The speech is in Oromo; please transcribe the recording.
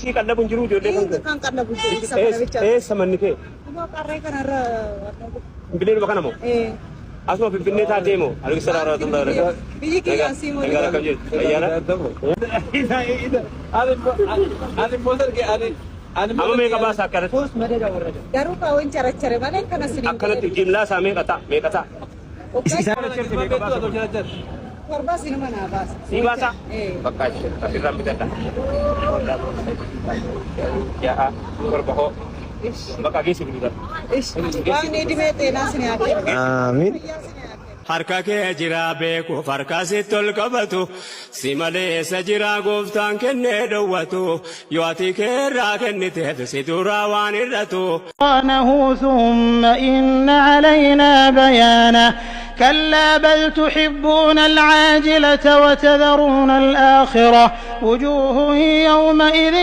Si kada pun jiru jode kan kada bujuk isa kada bicara. Samanni ke. Kuma karre kanara. Bini bakana mo. Asma bini ta demo. Alu sarara tunda raga. Biji ki asi mo. Negara kamje. Ayana. Ali motor ke ali. Amma me ka ba sa kare. Daru ka wan cara mana kana sini. Akkana jimla sa me kata. Korba sini mana bas. Si basa. Bakas. Tapi rambi tata. Ya korba ho. Baka gisi bidu. Bang ni di mete nasini ake. Amin. harka kee jira beeku farka sittol qabatu si malee isa jira gooftaan kennee dhowwatu yoo ati keerraa kenniteef si duraa waan hir'atu. ثم إن علينا بيانه كلا بل تحبون العاجلة وتذرون الآخرة وجوه يومئذ